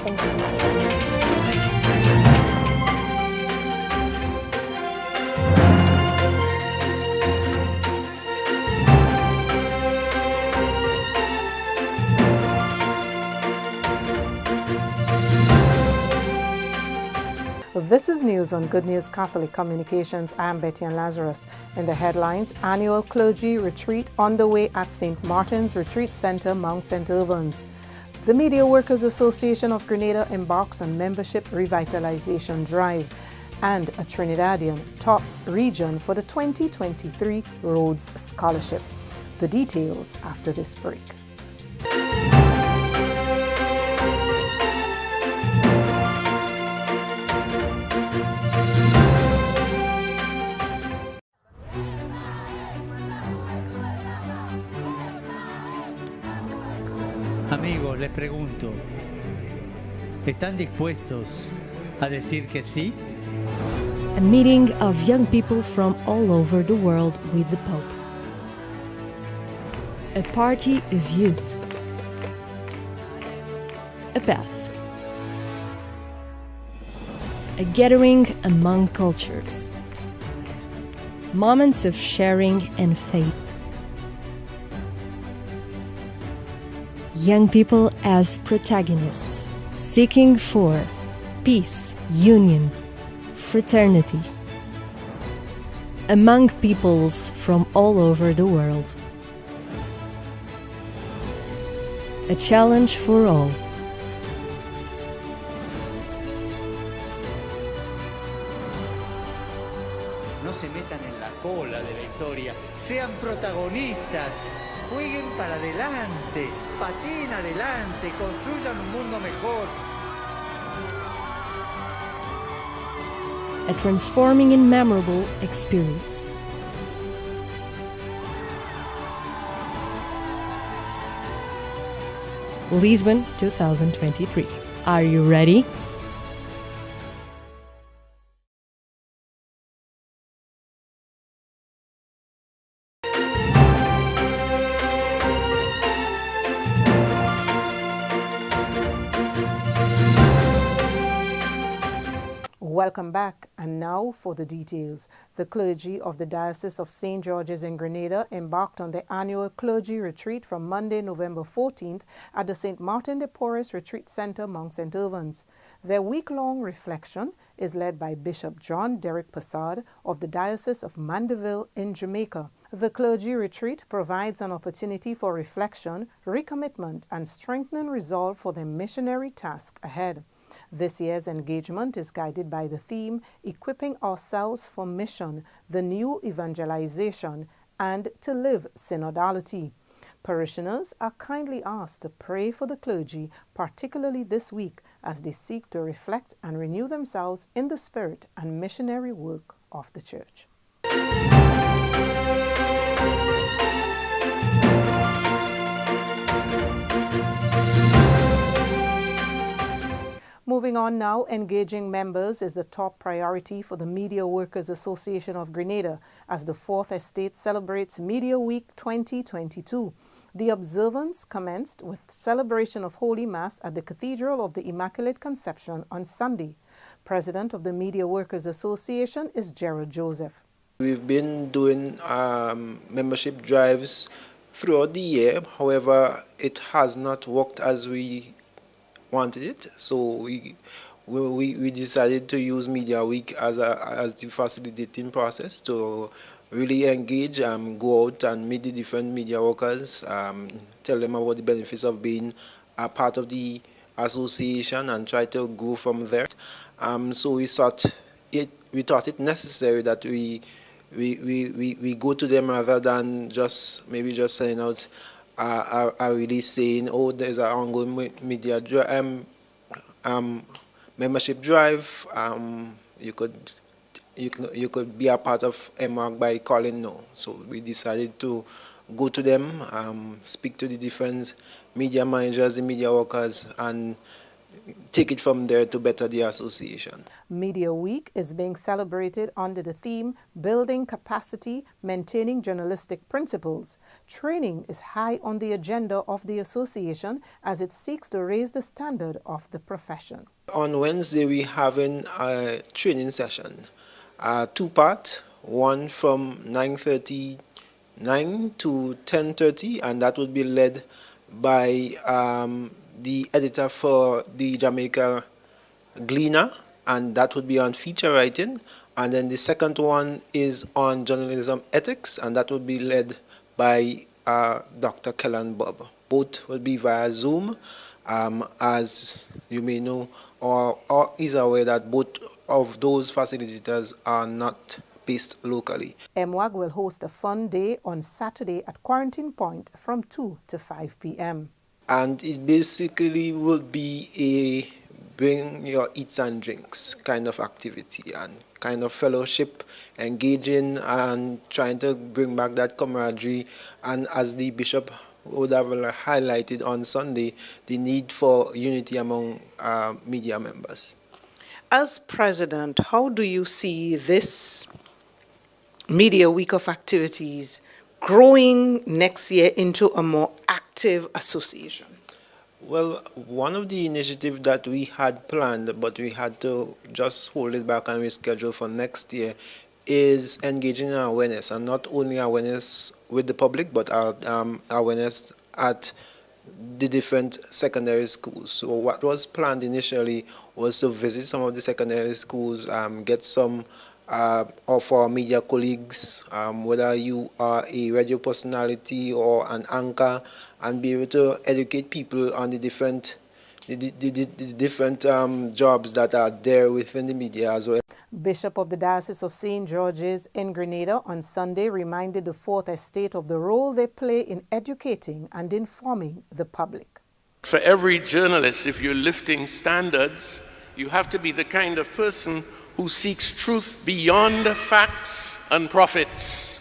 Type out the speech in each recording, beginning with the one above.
Thank you. This is news on Good News Catholic Communications. I'm Betty and Lazarus. In the headlines, annual clergy retreat underway at St. Martin's Retreat Center, Mount St. Albans. The Media Workers Association of Grenada embarks on membership revitalization drive, and a Trinidadian tops region for the 2023 Rhodes Scholarship. The details after this break. Amigos, les pregunto, ¿están dispuestos a decir que sí? A meeting of young people from all over the world with the Pope. A party of youth. A bath. A gathering among cultures. Moments of sharing and faith. Young people as protagonists, seeking for peace, union, fraternity, among peoples from all over the world. A challenge for all. No se metan en la cola de la historia, sean protagonistas. Jueguen para adelante, pateen adelante, construyan un mundo mejor. A transforming and memorable experience. Lisbon 2023. Are you ready? Welcome back, and now for the details. The clergy of the Diocese of St. George's in Grenada embarked on the annual clergy retreat from Monday, November 14th at the St. Martin de Porres Retreat Center, Mount St. Albans. Their week-long reflection is led by Bishop John Derek Passard of the Diocese of Mandeville in Jamaica. The clergy retreat provides an opportunity for reflection, recommitment, and strengthening resolve for their missionary task ahead. This year's engagement is guided by the theme, Equipping Ourselves for Mission, the New Evangelization, and to Live Synodality. Parishioners are kindly asked to pray for the clergy, particularly this week, as they seek to reflect and renew themselves in the spirit and missionary work of the Church. Moving on now, engaging members is the top priority for the Media Workers Association of Grenada as the Fourth Estate celebrates Media Week 2022. The observance commenced with celebration of Holy Mass at the Cathedral of the Immaculate Conception on Sunday. President of the Media Workers Association is Gerald Joseph. We've been doing membership drives throughout the year. However, it has not worked as we wanted it, so we decided to use Media Week as the facilitating process to really engage, go out and meet the different media workers, tell them about the benefits of being a part of the association and try to go from there. So we thought it necessary that we go to them rather than just sending out are really saying, oh, there's an ongoing media membership drive. You could be a part of MWAC by calling no. So we decided to go to them, speak to the different media managers, the media workers, and take it from there to better the association. Media Week is being celebrated under the theme Building Capacity, Maintaining Journalistic Principles. Training is high on the agenda of the association as it seeks to raise the standard of the profession. On Wednesday, we're having a training session, two-part, one from 9:39 to 10:30, and that would be led by the editor for the Jamaica Gleaner, and that would be on feature writing. And then the second one is on journalism ethics, and that would be led by Dr. Kellan Bob. Both will be via Zoom, as you may know, or is aware that both of those facilitators are not based locally. MWAG will host a fun day on Saturday at Quarantine Point from 2 to 5 p.m. And it basically will be a bring your eats and drinks kind of activity and kind of fellowship, engaging and trying to bring back that camaraderie. And as the bishop would have highlighted on Sunday, the need for unity among media members. As president, how do you see this Media Week of activities growing next year into a more active association? Well, one of the initiatives that we had planned, but we had to just hold it back and reschedule for next year, is engaging in awareness, and not only awareness with the public, but awareness at the different secondary schools. So what was planned initially was to visit some of the secondary schools, get some of our media colleagues, whether you are a radio personality or an anchor, and be able to educate people on the different jobs that are there within the media as well. Bishop of the Diocese of St. George's in Grenada on Sunday reminded the Fourth Estate of the role they play in educating and informing the public. For every journalist, if you're lifting standards, you have to be the kind of person who seeks truth beyond facts and profits.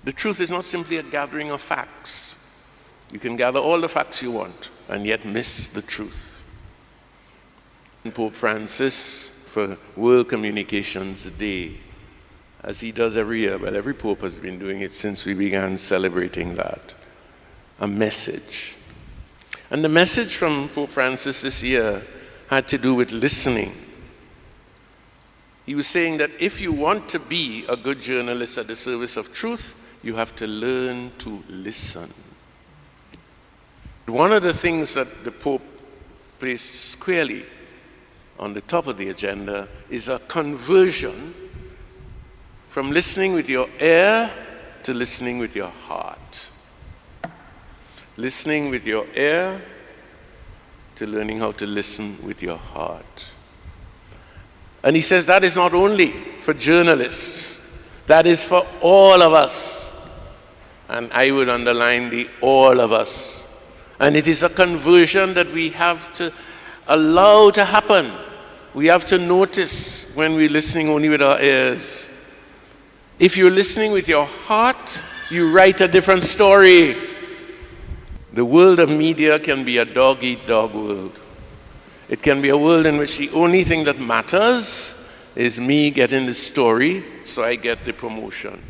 The truth is not simply a gathering of facts. You can gather all the facts you want and yet miss the truth. And Pope Francis, for World Communications Day, as he does every year, well, every pope has been doing it since we began celebrating that, a message. And the message from Pope Francis this year had to do with listening. He was saying that if you want to be a good journalist at the service of truth, you have to learn to listen. One of the things that the Pope placed squarely on the top of the agenda is a conversion from listening with your ear to listening with your heart. Listening with your ear to learning how to listen with your heart. And he says that is not only for journalists, that is for all of us. And I would underline the all of us. And it is a conversion that we have to allow to happen. We have to notice when we're listening only with our ears. If you're listening with your heart, you write a different story. The world of media can be a dog-eat-dog world. It can be a world in which the only thing that matters is me getting the story so I get the promotion.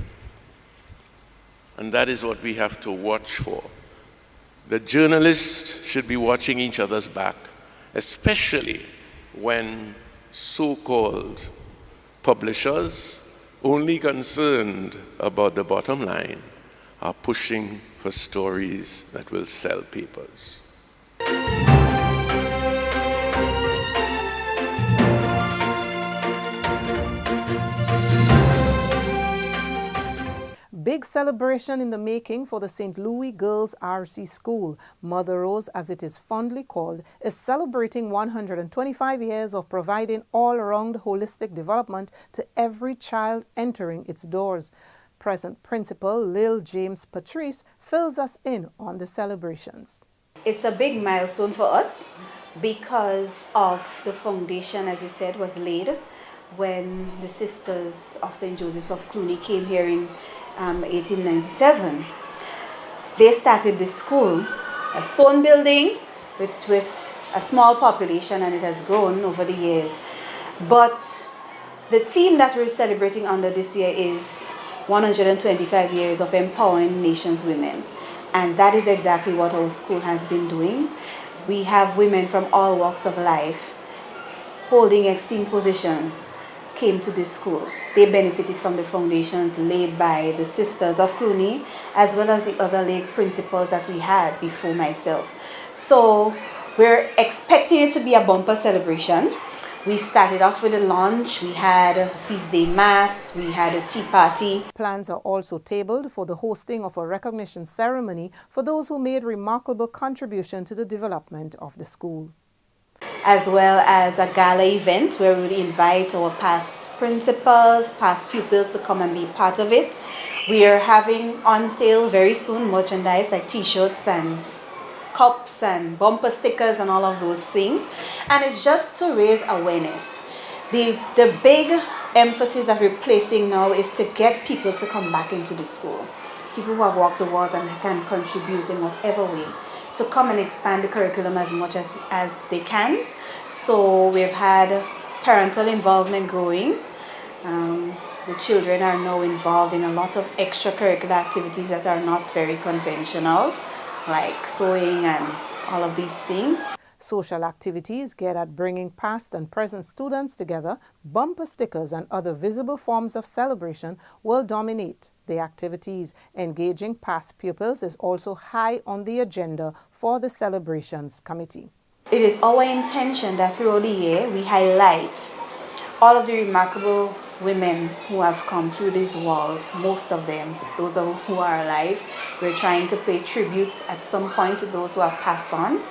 And that is what we have to watch for. The journalists should be watching each other's back, especially when so-called publishers, only concerned about the bottom line, are pushing for stories that will sell papers. Big celebration in the making for the St. Louis Girls RC School. Mother Rose, as it is fondly called, is celebrating 125 years of providing all-around holistic development to every child entering its doors. Present Principal Lil James Patrice fills us in on the celebrations. It's a big milestone for us because of the foundation, as you said, was laid when the Sisters of St. Joseph of Cluny came here in 1897. They started this school, a stone building with a small population, and it has grown over the years. But the theme that we're celebrating under this year is 125 years of empowering nation's women. And that is exactly what our school has been doing. We have women from all walks of life holding esteemed positions came to this school. They benefited from the foundations laid by the sisters of Clooney, as well as the other lay principals that we had before myself. So we're expecting it to be a bumper celebration. We started off with a lunch, we had a feast day mass, we had a tea party. Plans are also tabled for the hosting of a recognition ceremony for those who made remarkable contribution to the development of the school, as well as a gala event where we would invite our past principals, past pupils to come and be part of it. We are having on sale very soon merchandise like t-shirts and cups and bumper stickers and all of those things, and it's just to raise awareness. The big emphasis that we're placing now is to get people to come back into the school, people who have walked the walls and can contribute in whatever way, to come and expand the curriculum as much as they can. So we've had parental involvement growing. The children are now involved in a lot of extracurricular activities that are not very conventional, like sewing and all of these things. Social activities geared at bringing past and present students together, bumper stickers and other visible forms of celebration will dominate the activities. Engaging past pupils is also high on the agenda for the celebrations committee. It is our intention that throughout the year we highlight all of the remarkable women who have come through these walls, most of them, those who are alive. We're trying to pay tribute at some point to those who have passed on.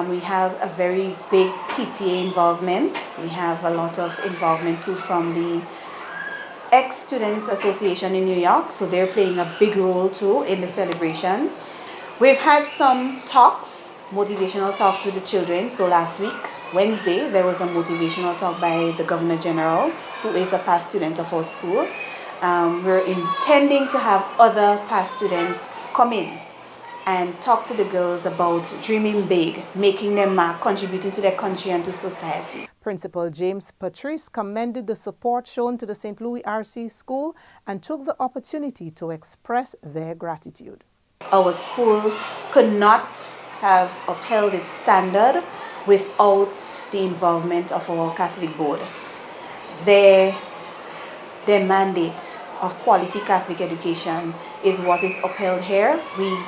We have a very big PTA involvement. We have a lot of involvement too from the Ex-Students Association in New York, so they're playing a big role too in the celebration. We've had some talks, motivational talks with the children. So last week, Wednesday, there was a motivational talk by the Governor General, who is a past student of our school. We're intending to have other past students come in and talk to the girls about dreaming big, making their mark, contributing to their country and to society. Principal James Patrice commended the support shown to the St. Louis RC School and took the opportunity to express their gratitude. Our school could not have upheld its standard without the involvement of our Catholic board. Their mandate of quality Catholic education is what is upheld here. We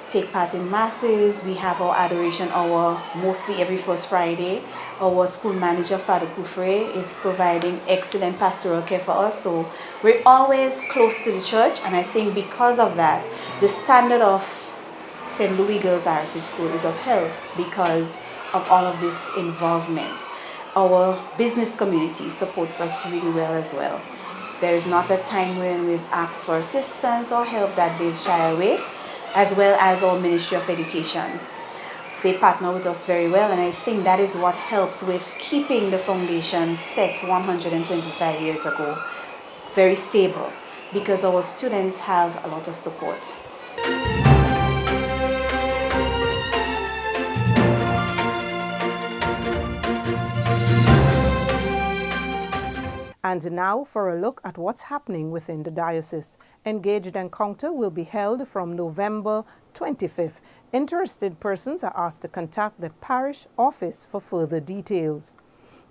take part in masses, we have our adoration hour mostly every first Friday. Our school manager, Father Kufre, is providing excellent pastoral care for us, so we're always close to the church, and I think because of that, the standard of St. Louis Girls RC School is upheld because of all of this involvement. Our business community supports us really well as well. There is not a time when we've asked for assistance or help that they've shy away, as well as our Ministry of Education. They partner with us very well, and I think that is what helps with keeping the foundation set 125 years ago very stable, because our students have a lot of support. And now for a look at what's happening within the diocese. Engaged Encounter will be held from November 25th. Interested persons are asked to contact the parish office for further details.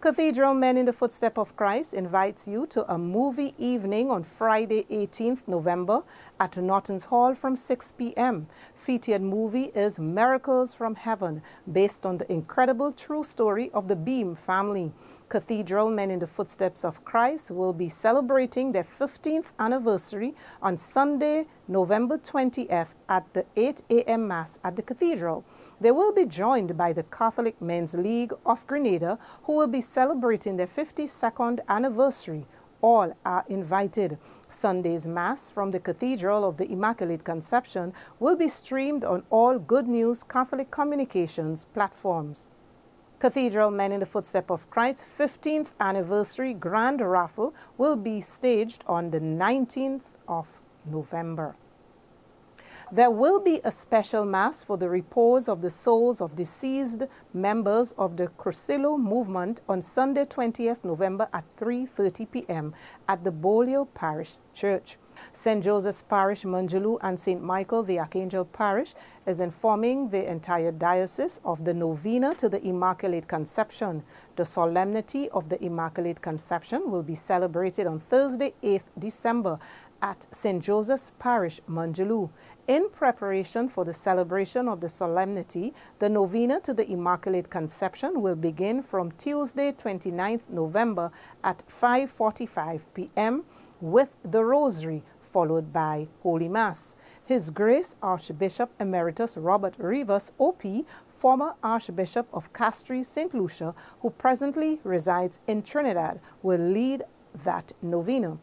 Cathedral Men in the Footsteps of Christ invites you to a movie evening on Friday, 18th November at Norton's Hall from 6 p.m. Featured movie is Miracles from Heaven, based on the incredible true story of the Beam family. Cathedral Men in the Footsteps of Christ will be celebrating their 15th anniversary on Sunday, November 20th at the 8 a.m. Mass at the Cathedral. They will be joined by the Catholic Men's League of Grenada, who will be celebrating their 52nd anniversary. All are invited. Sunday's Mass from the Cathedral of the Immaculate Conception will be streamed on all Good News Catholic Communications platforms. Cathedral Men in the Footsteps of Christ 15th Anniversary Grand Raffle will be staged on the 19th of November. There will be a special mass for the repose of the souls of deceased members of the Crucillo movement on Sunday 20th November at 3:30 p.m. at the Bolio Parish Church. St. Joseph's Parish, Manjulu, and St. Michael the Archangel Parish is informing the entire diocese of the novena to the Immaculate Conception. The solemnity of the Immaculate Conception will be celebrated on Thursday, 8th December at St. Joseph's Parish, Manjulu. In preparation for the celebration of the solemnity, the novena to the Immaculate Conception will begin from Tuesday, 29th November at 5:45 p.m. with the Rosary, followed by Holy Mass. His Grace Archbishop Emeritus Robert Rivas, OP, former Archbishop of Castries, St. Lucia, who presently resides in Trinidad, will lead that novena.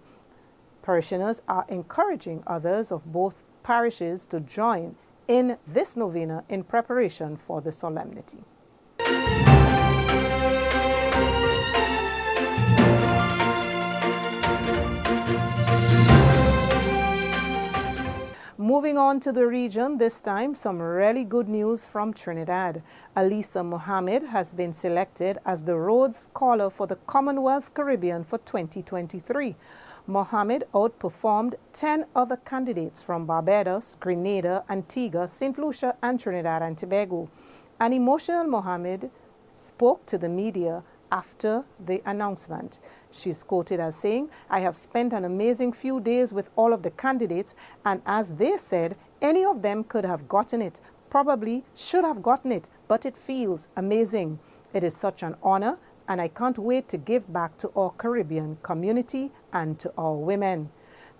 Parishioners are encouraging others of both parishes to join in this novena in preparation for the solemnity. Moving on to the region, this time some really good news from Trinidad. Alisa Mohammed has been selected as the Rhodes Scholar for the Commonwealth Caribbean for 2023. Mohammed outperformed 10 other candidates from Barbados, Grenada, Antigua, St. Lucia, and Trinidad and Tobago. An emotional Mohammed spoke to the media after the announcement. She's quoted as saying, "I have spent an amazing few days with all of the candidates, and as they said, any of them could have gotten it, probably should have gotten it, but it feels amazing. It is such an honor, and I can't wait to give back to our Caribbean community and to our women."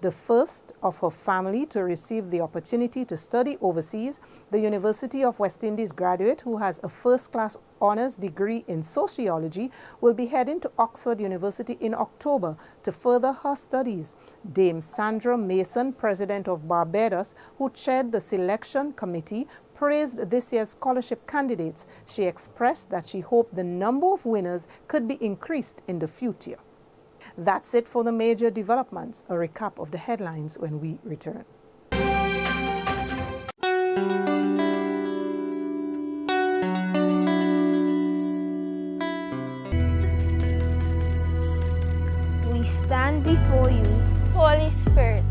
The first of her family to receive the opportunity to study overseas, the University of West Indies graduate who has a first-class honors degree in sociology will be heading to Oxford University in October to further her studies. Dame Sandra Mason, president of Barbados, who chaired the selection committee, praised this year's scholarship candidates. She expressed that she hoped the number of winners could be increased in the future. That's it for the major developments. A recap of the headlines when we return. We stand before you, Holy Spirit,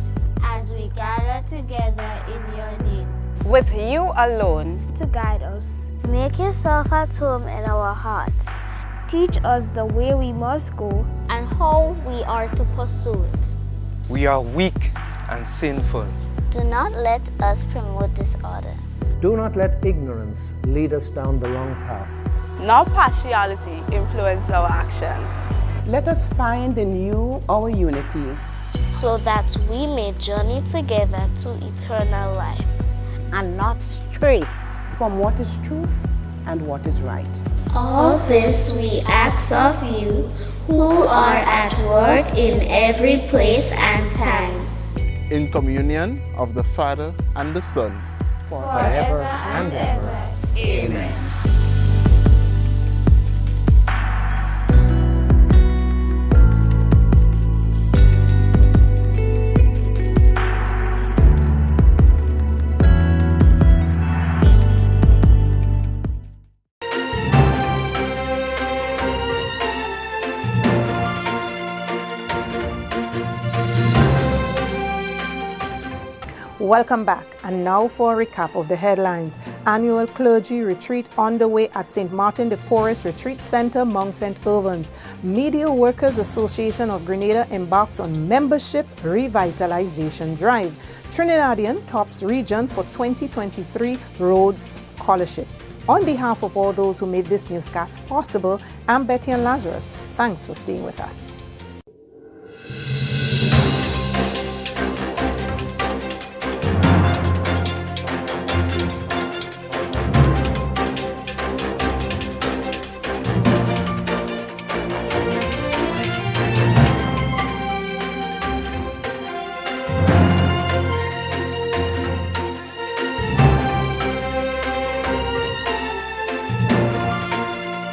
as we gather together in your name, with you alone to guide us. Make yourself at home in our hearts. Teach us the way we must go and how we are to pursue it. We are weak and sinful. Do not let us promote disorder. Do not let ignorance lead us down the wrong path. nor partiality influence our actions. Let us find in you our unity, so that we may journey together to eternal life and not stray from what is truth and what is right. All this we ask of you, who are at work in every place and time, in communion of the Father and the Son, forever and ever. Amen. Welcome back, and now for a recap of the headlines. Annual clergy retreat underway at St. Martin de Porres Retreat Center, Mount St. Irvins. Media Workers Association of Grenada embarks on membership revitalization drive. Trinidadian tops region for 2023 Rhodes Scholarship. On behalf of all those who made this newscast possible, I'm Betty and Lazarus. Thanks for staying with us.